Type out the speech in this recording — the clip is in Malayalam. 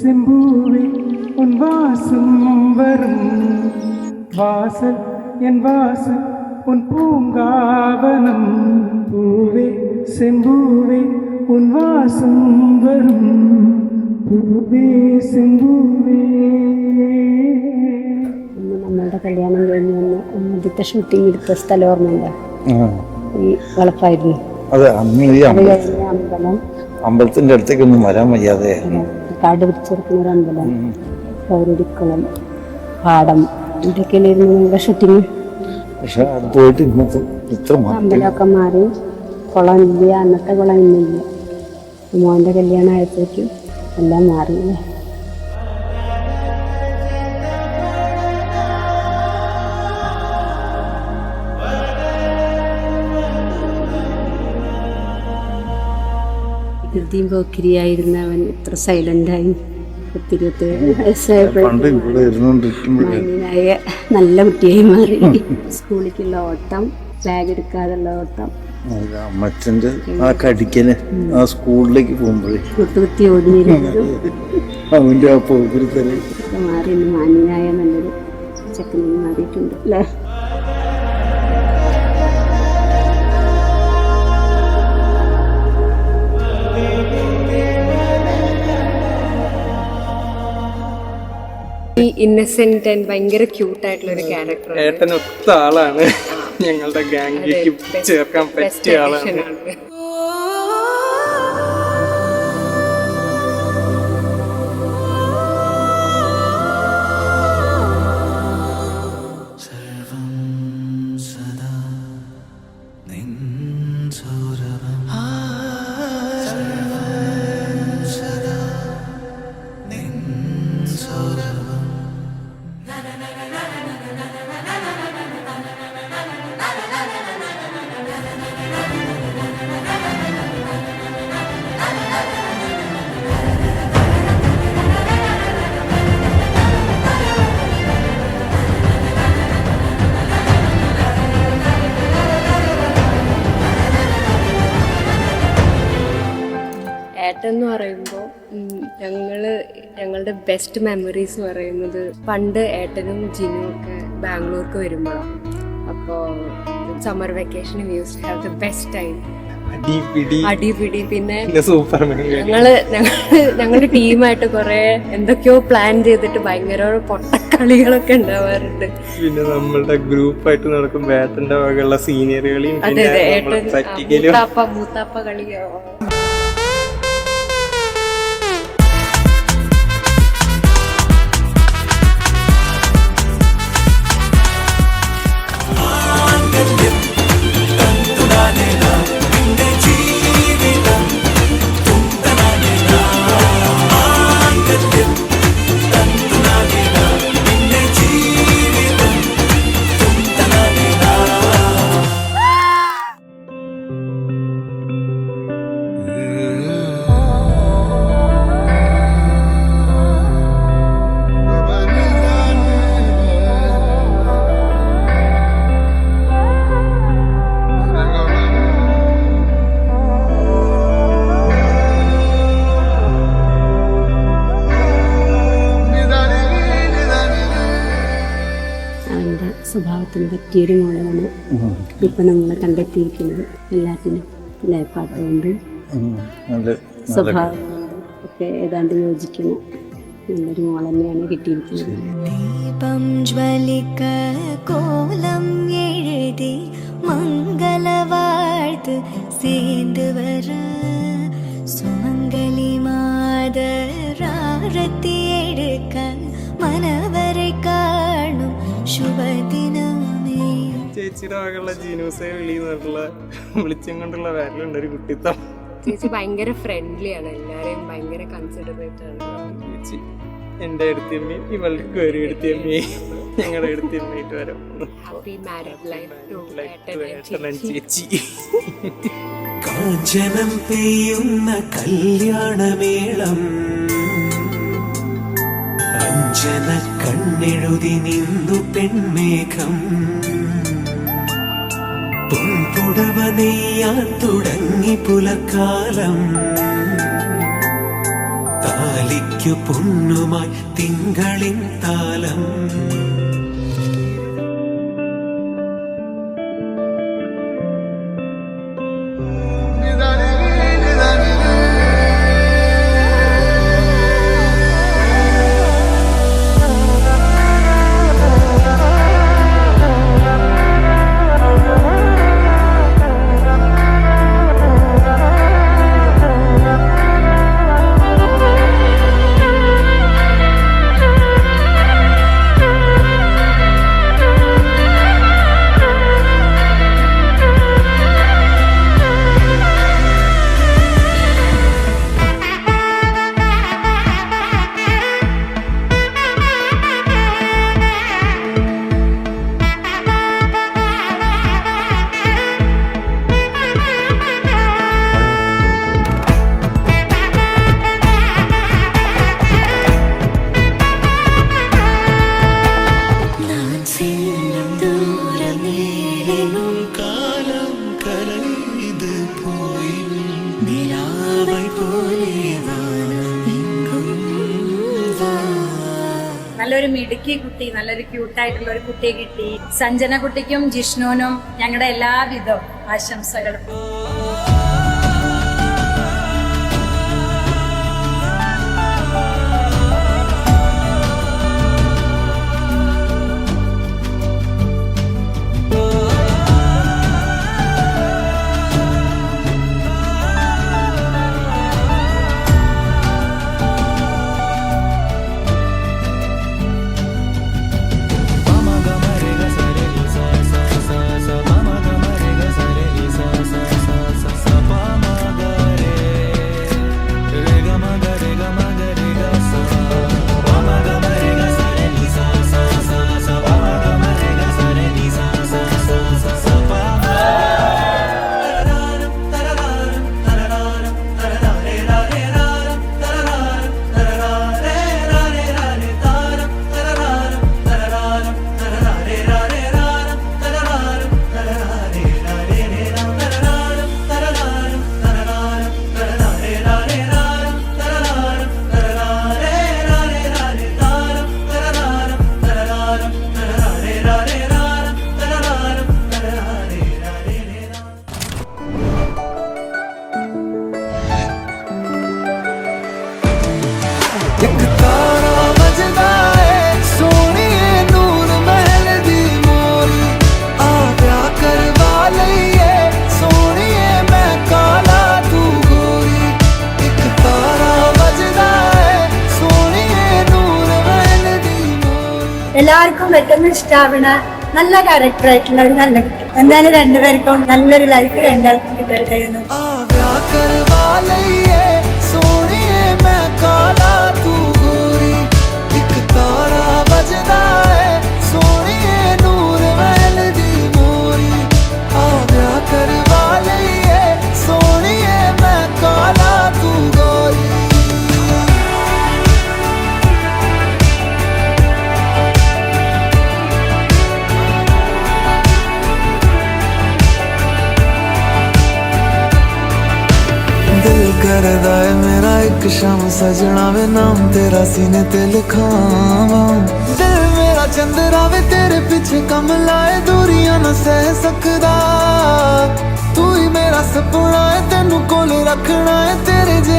செம்பூவே உன் வாசம் வரும் வாசல் என் வாசல் உன் பூங்காவனம் பூவே செம்பூவே உன் வாசம் வரும் പൂവേ സെമ്പൂവേ. നമ്മളുടെ കല്യാണം കഴിഞ്ഞ് ആദ്യത്തെ ഷൂട്ടിംഗ് എടുത്ത സ്ഥലം ഓർമ്മയുണ്ടോ? ഈ വളപ്പായിരുന്നു. അതെ, അന്ന് ഈ അമ്പലം അമ്പലത്തിന്റെ അടുത്തേക്കൊന്നും വരാൻ വയ്യാതെ കാട് പിടിച്ചെടുക്കുന്ന ഒരു അമ്പലം, പൗരടിക്കുളം, പാടം, ഇതൊക്കെയായിരുന്നു ഞങ്ങളുടെ ഷൂട്ടിങ്. പക്ഷെ അത് പോയിട്ട് ഇന്നത്തെ ഇത്ര അമ്പലമൊക്കെ മാറി, കുളം ഇല്ല, അന്നത്തെ കുളം ഇന്നില്ല. മോൻ്റെ കല്യാണം ആയപ്പോഴേക്കും എല്ലാം മാറിയില്ലേ. കൃതിയും പോക്കിരിയായിരുന്നവൻ ഇത്ര സൈലൻ്റായി 27 വയസ്സായപ്പോഴായ നല്ല കുട്ടിയായി മാറി. സ്കൂളിലേക്കുള്ള ഓട്ടം, ബാഗ് എടുക്കാതുള്ള ഓട്ടം, അമ്മച്ചന്റെ ആ കടിക്കല് ആ സ്കൂളിലേക്ക് പോകുമ്പോഴേ കുത്തി ഓടിയിരുന്നതും അവന്റെ ആ പോകരുത്തല് മാറി. മാന്യനായ നല്ലൊരു ചെക്കനായി മാറിയിട്ടുണ്ട് അല്ലേ. ഈ ഇന്നസെന്റ് ആൻഡ് ഭയങ്കര ക്യൂട്ടായിട്ടുള്ള ഒരു ക്യാരക്ടർ. ഏട്ടനൊത്ത ആളാണ്, ഞങ്ങളുടെ ഗാംഗിലേക്ക് ചേർക്കാൻ പറ്റിയ ആളാണ്. ഏട്ടൻ എന്ന് പറയുമ്പോൾ ഞങ്ങളുടെ ബെസ്റ്റ് മെമ്മറീസ് പറയുന്നത് പണ്ട് ഏട്ടനും ജിനും ഒക്കെ ബാംഗ്ലൂർക്ക് വരുമ്പോഴാണ്. അപ്പോൾ summer vacation used to have the best time. അടിപിടി, പിന്നെ ഞങ്ങളുടെ ടീമായിട്ട് കുറെ എന്തൊക്കെയോ പ്ലാൻ ചെയ്തിട്ട് ഭയങ്കര പൊട്ടക്കളികളൊക്കെ ഉണ്ടാവാറുണ്ട്. പിന്നെ നമ്മളുടെ ഗ്രൂപ്പായിട്ട് നടക്കുമ്പോ ഏട്ടന്റെ വകയുള്ള സീനിയർ കളിയും മൂത്താപ്പ കളിയോ. സ്വഭാവത്തിന് പറ്റിയൊരു മോളാണ് ഇപ്പം നമ്മൾ കണ്ടെത്തിയിരിക്കുന്നത്. എല്ലാത്തിനും പാട്ടുകൊണ്ടും സ്വഭാവം ഒക്കെ ഏതാണ്ട് യോജിക്കുന്ന നല്ലൊരു മോൾ തന്നെയാണ് കിട്ടിയിരിക്കുന്നത്. ദീപം ജ്വലിക്ക കോലം എഴുതി മംഗളവാഴ്ത്ത് സേന്ത് വര സുമംഗലി മാതരാരത്തി എടുക്ക മനവരെ കാണും ശുഭദിനമേ. ചേച്ചിയുടെ വകയുള്ള ജീനൂസെ വിളിച്ചും കൊണ്ടുള്ള വേറെയുണ്ട് ഒരു കുട്ടിത്തം. ചേച്ചി ഭയങ്കര ഫ്രണ്ട്ലി ആണ്, എല്ലാരെയും ഭയങ്കര കൺസിഡറേറ്റ് ആണ്. ചേച്ചി എന്റെ അടുത്തമ്മയും ഇവൾക്ക് ഒരു അടുത്തമ്മയും ഞങ്ങളുടെ അടുത്തമ്മയായിട്ട് വരാം. ഹാപ്പി മാരീഡ് ലൈഫ് ടു ചേച്ചി. കാഞ്ചനം പെയ്യുന്ന കല്യാണമേളം അഞ്ജന കണ്ണെഴുതി നിന്നു പെൺമേഘം പൊൻപുടവ നെയ്യാൻ തുടങ്ങി പുലക്കാലം താലിക്കു പൊന്നുമായി തിങ്കളിൻ താലം. നല്ലൊരു മിടുക്കി കുട്ടി, നല്ലൊരു ക്യൂട്ടായിട്ടുള്ള ഒരു കുട്ടിയെ കിട്ടി. സഞ്ജന കുട്ടിക്കും ജിഷ്ണുവിനും ഞങ്ങളുടെ എല്ലാവിധ ആശംസകളും. എല്ലാവർക്കും പെട്ടെന്ന് ഇഷ്ടാവണ നല്ല ക്യാരക്ടർ ആയിട്ടുള്ള ഒരു നല്ല കുട്ടി. എന്തായാലും രണ്ടുപേർക്കും നല്ലൊരു ലൈഫ് രണ്ടാൾക്കും കിട്ടരുതായിരുന്നു. करदा है मेरा एक शाम सजना वे नाम तेरा सीने ते लिखावा. दिल मेरा चंद्रा वे तेरे पीछे कम लाए दूरियां न सह सकदा. तू ही मेरा सपना है तेनू कोल रखना है तेरे जे